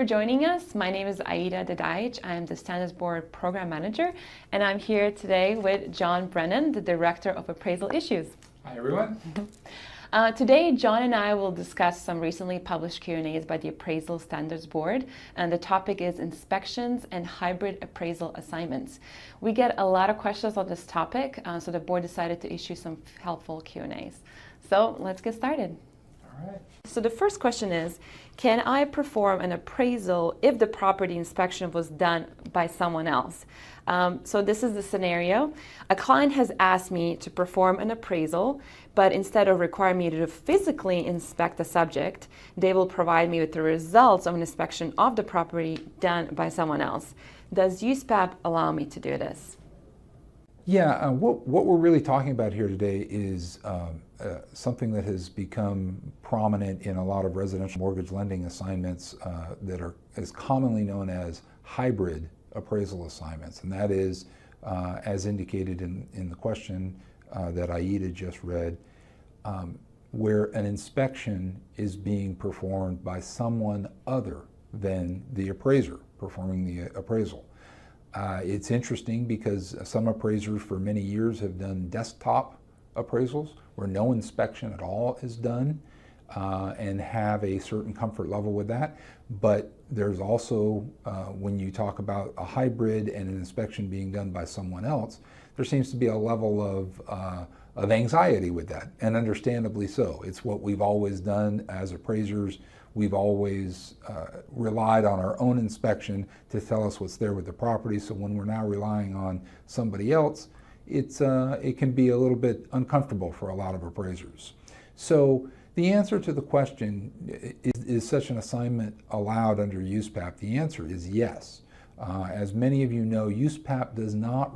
for joining us. My name is Aida Dadaic. I am the Standards Board Program Manager, and I'm here today with John Brennan, the Director of Appraisal Issues. Hi, everyone. Today, John and I will discuss some recently published Q&As by the Appraisal Standards Board, and the topic is inspections and hybrid appraisal assignments. We get a lot of questions on this topic, so the board decided to issue some helpful Q&As. So let's get started. All right. So the first question is, can I perform an appraisal if the property inspection was done by someone else? So this is the scenario. A client has asked me to perform an appraisal, but instead of requiring me to physically inspect the subject, they will provide me with the results of an inspection of the property done by someone else. Does USPAP allow me to do this? Yeah, what we're really talking about here today is something that has become prominent in a lot of residential mortgage lending assignments that is commonly known as hybrid appraisal assignments. And that is, as indicated in the question that Aida just read, where an inspection is being performed by someone other than the appraiser performing the appraisal. It's interesting because some appraisers for many years have done desktop appraisals where no inspection at all is done and have a certain comfort level with that. But there's also, when you talk about a hybrid and an inspection being done by someone else, there seems to be a level of anxiety with that, and understandably so. It's what we've always done as appraisers. We've always relied on our own inspection to tell us what's there with the property. So when we're now relying on somebody else, it can be a little bit uncomfortable for a lot of appraisers. So the answer to the question, is such an assignment allowed under USPAP? The answer is yes. As many of you know, USPAP does not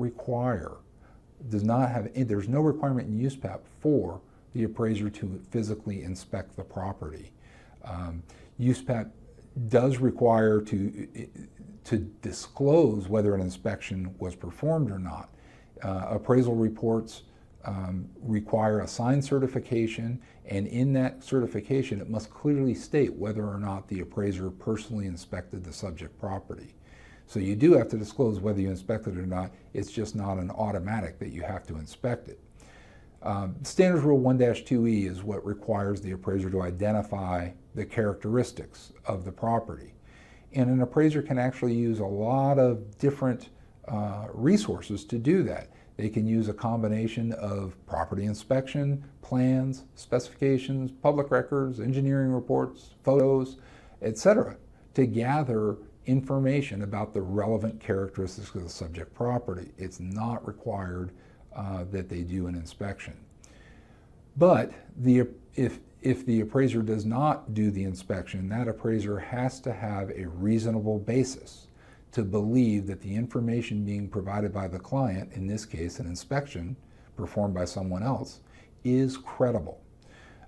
have, there's no requirement in USPAP for the appraiser to physically inspect the property. USPAP does require to disclose whether an inspection was performed or not. Appraisal reports require a signed certification, and in that certification it must clearly state whether or not the appraiser personally inspected the subject property. So you do have to disclose whether you inspected it or not. It's just not an automatic that you have to inspect it. Standards Rule 1-2E is what requires the appraiser to identify the characteristics of the property. And an appraiser can actually use a lot of different resources to do that. They can use a combination of property inspection, plans, specifications, public records, engineering reports, photos, etc., to gather information about the relevant characteristics of the subject property. It's not required that they do an inspection. But if the appraiser does not do the inspection, that appraiser has to have a reasonable basis to believe that the information being provided by the client, in this case an inspection performed by someone else, is credible.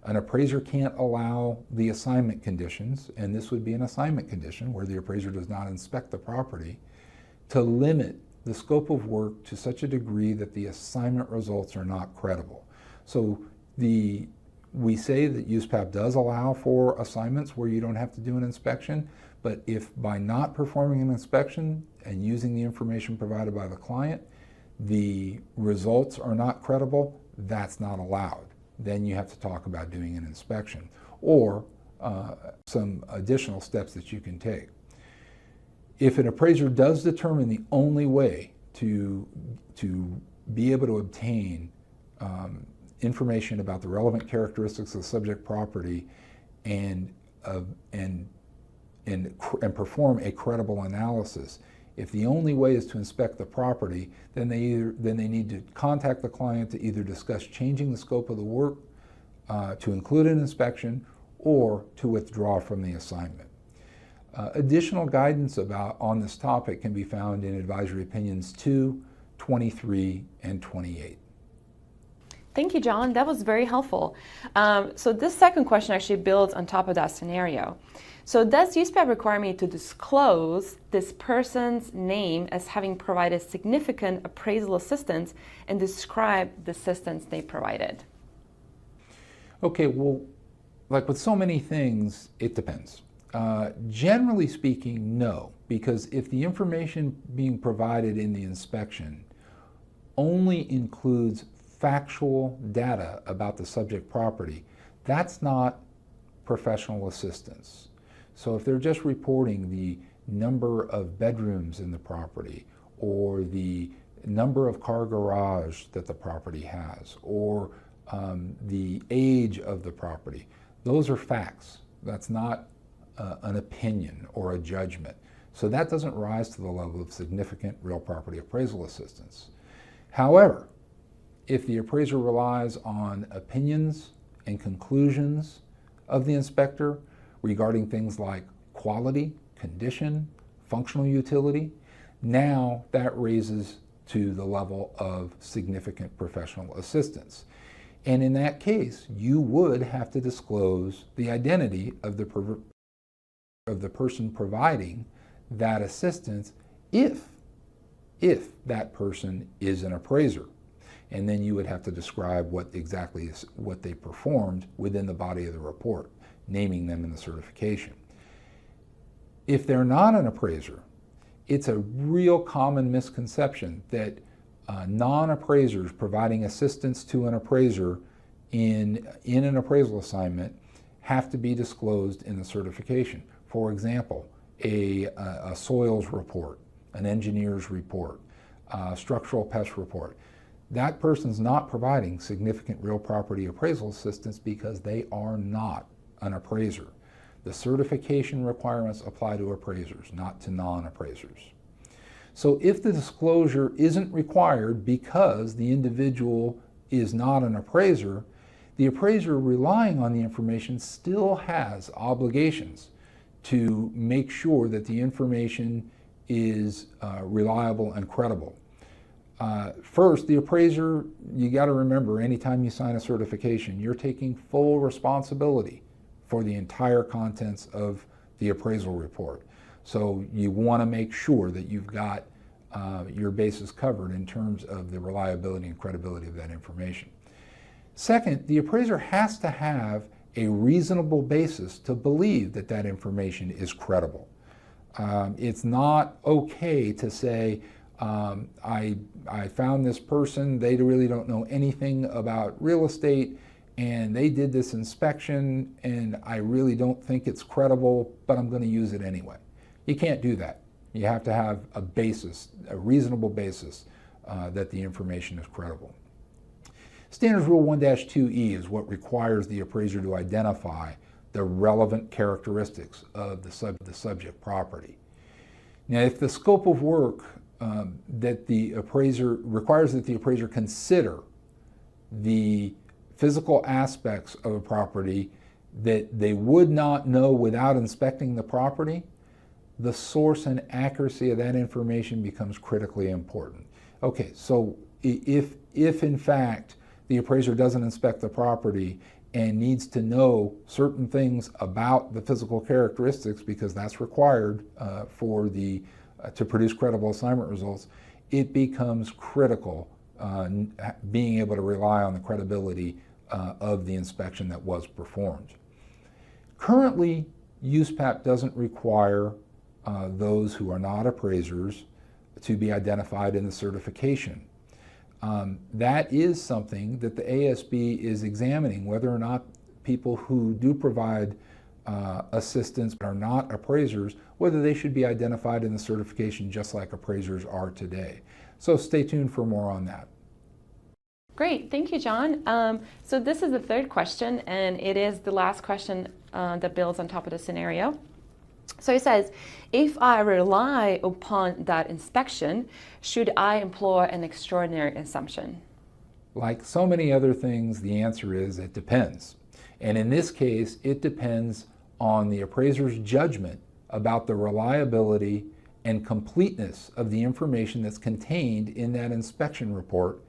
An appraiser can't allow the assignment conditions, and this would be an assignment condition where the appraiser does not inspect the property, to limit the scope of work to such a degree that the assignment results are not credible. So we say that USPAP does allow for assignments where you don't have to do an inspection, but if by not performing an inspection and using the information provided by the client, the results are not credible, that's not allowed. Then you have to talk about doing an inspection or some additional steps that you can take. If an appraiser does determine the only way to be able to obtain information about the relevant characteristics of the subject property and perform a credible analysis, if the only way is to inspect the property, then they need to contact the client to either discuss changing the scope of the work, to include an inspection, or to withdraw from the assignment. Additional guidance on this topic can be found in Advisory Opinions 2, 23, and 28. Thank you, John. That was very helpful. So this second question actually builds on top of that scenario. So does USPAP require me to disclose this person's name as having provided significant appraisal assistance and describe the assistance they provided? Okay, well, like with so many things, it depends. Generally speaking, no, because if the information being provided in the inspection only includes factual data about the subject property, that's not professional assistance. So if they're just reporting the number of bedrooms in the property, or the number of car garage that the property has, or the age of the property, those are facts. That's not an opinion or a judgment. So that doesn't rise to the level of significant real property appraisal assistance. However, if the appraiser relies on opinions and conclusions of the inspector regarding things like quality, condition, functional utility, now that raises to the level of significant professional assistance. And in that case, you would have to disclose the identity of the person providing that assistance if that person is an appraiser. And then you would have to describe what exactly is what they performed within the body of the report, naming them in the certification. If they're not an appraiser, it's a real common misconception that non-appraisers providing assistance to an appraiser in an appraisal assignment have to be disclosed in the certification. For example, a soils report, an engineer's report, a structural pest report. That person's not providing significant real property appraisal assistance because they are not an appraiser. The certification requirements apply to appraisers, not to non-appraisers. So if the disclosure isn't required because the individual is not an appraiser, the appraiser relying on the information still has obligations to make sure that the information is reliable and credible. First, the appraiser, you got to remember, anytime you sign a certification, you're taking full responsibility for the entire contents of the appraisal report. So you want to make sure that you've got your bases covered in terms of the reliability and credibility of that information. Second, the appraiser has to have a reasonable basis to believe that that information is credible. It's not okay to say, I found this person, they really don't know anything about real estate, and they did this inspection, and I really don't think it's credible, but I'm going to use it anyway. You can't do that. You have to have a basis, a reasonable basis that the information is credible. Standards Rule 1-2E is what requires the appraiser to identify the relevant characteristics of the subject property. Now, if the scope of work that the appraiser requires that the appraiser consider the physical aspects of a property that they would not know without inspecting the property, the source and accuracy of that information becomes critically important. Okay, so if in fact the appraiser doesn't inspect the property and needs to know certain things about the physical characteristics because that's required to produce credible assignment results, it becomes critical being able to rely on the credibility of the inspection that was performed. Currently, USPAP doesn't require those who are not appraisers to be identified in the certification. That is something that the ASB is examining, whether or not people who do provide assistance but are not appraisers, whether they should be identified in the certification just like appraisers are today. So stay tuned for more on that. Great, thank you, John. So this is the third question, and it is the last question that builds on top of the scenario. So it says, if I rely upon that inspection, should I employ an extraordinary assumption? Like so many other things, the answer is it depends. And in this case, it depends on the appraiser's judgment about the reliability and completeness of the information that's contained in that inspection report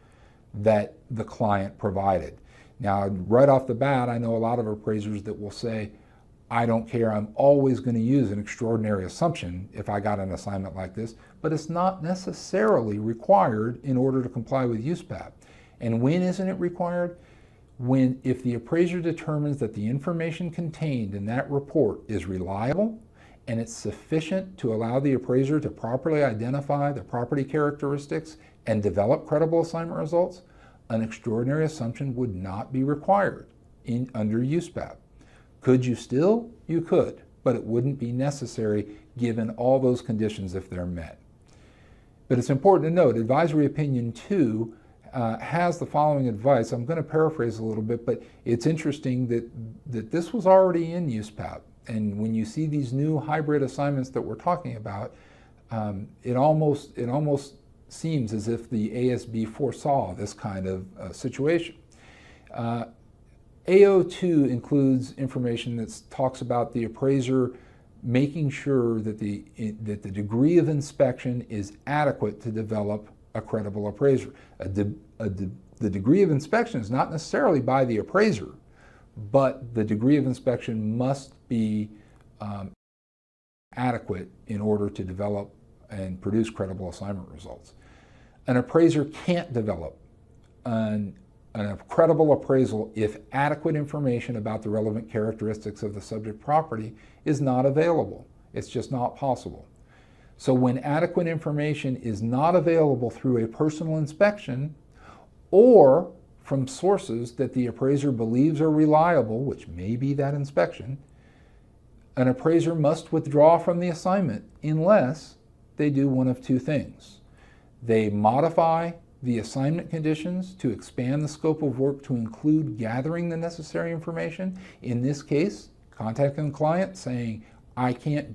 that the client provided. Now, right off the bat, I know a lot of appraisers that will say, I don't care, I'm always going to use an extraordinary assumption if I got an assignment like this, but it's not necessarily required in order to comply with USPAP. And when isn't it required? If the appraiser determines that the information contained in that report is reliable and it's sufficient to allow the appraiser to properly identify the property characteristics and develop credible assignment results, an extraordinary assumption would not be required under USPAP. Could you still? You could, but it wouldn't be necessary given all those conditions if they're met. But it's important to note, Advisory Opinion 2 has the following advice. I'm going to paraphrase a little bit, but it's interesting that this was already in USPAP. And when you see these new hybrid assignments that we're talking about, it almost seems as if the ASB foresaw this kind of situation. AO2 includes information that talks about the appraiser making sure that the degree of inspection is adequate to develop a credible appraiser. The degree of inspection is not necessarily by the appraiser, but the degree of inspection must be adequate in order to develop and produce credible assignment results. An appraiser can't develop a credible appraisal if adequate information about the relevant characteristics of the subject property is not available. It's just not possible. So when adequate information is not available through a personal inspection or from sources that the appraiser believes are reliable, which may be that inspection, an appraiser must withdraw from the assignment unless they do one of two things. They modify the assignment conditions to expand the scope of work to include gathering the necessary information. In this case, contacting the client saying, I can't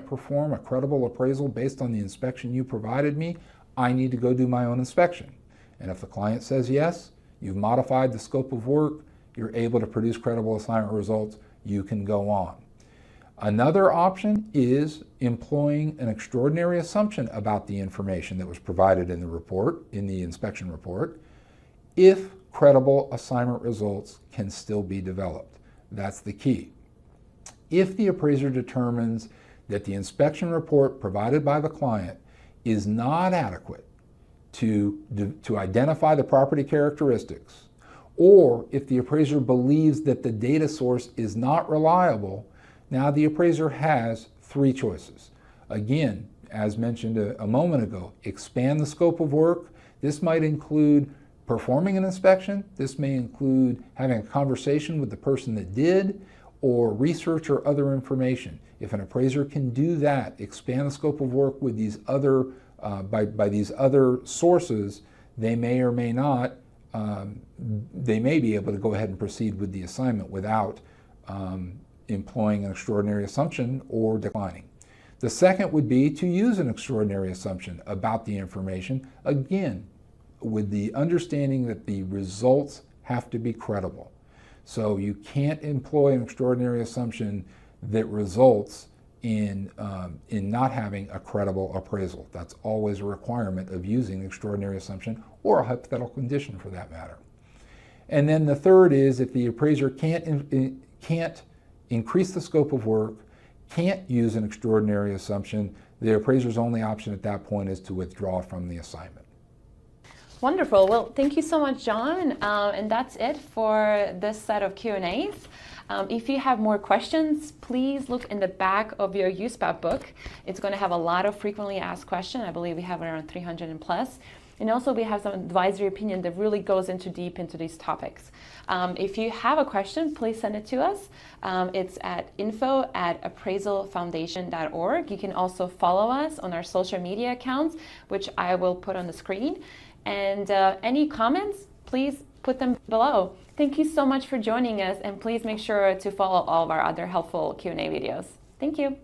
perform a credible appraisal based on the inspection you provided me. I need to go do my own inspection. And if the client says yes, you've modified the scope of work, you're able to produce credible assignment results, you can go on. Another option is employing an extraordinary assumption about the information that was provided in the report, in the inspection report, if credible assignment results can still be developed. That's the key. If the appraiser determines that the inspection report provided by the client is not adequate to identify the property characteristics, or if the appraiser believes that the data source is not reliable, now the appraiser has three choices. Again, as mentioned a moment ago, expand the scope of work. This might include performing an inspection. This may include having a conversation with the person that did, or research or other information. If an appraiser can do that, expand the scope of work with these other, by these other sources, they may or may not, they may be able to go ahead and proceed with the assignment without employing an extraordinary assumption or declining. The second would be to use an extraordinary assumption about the information, again, with the understanding that the results have to be credible. So you can't employ an extraordinary assumption that results in not having a credible appraisal. That's always a requirement of using an extraordinary assumption or a hypothetical condition for that matter. And then the third is if the appraiser can't increase the scope of work, can't use an extraordinary assumption, the appraiser's only option at that point is to withdraw from the assignment. Wonderful. Well, thank you so much, John. And that's it for this set of Q&As. If you have more questions, please look in the back of your USPAP book. It's going to have a lot of frequently asked questions. I believe we have around 300 and plus. And also we have some advisory opinion that really goes deep into these topics. If you have a question, please send it to us. It's at info@appraisalfoundation.org. You can also follow us on our social media accounts, which I will put on the screen. And any comments, please put them below. Thank you so much for joining us, and please make sure to follow all of our other helpful Q&A videos. Thank you.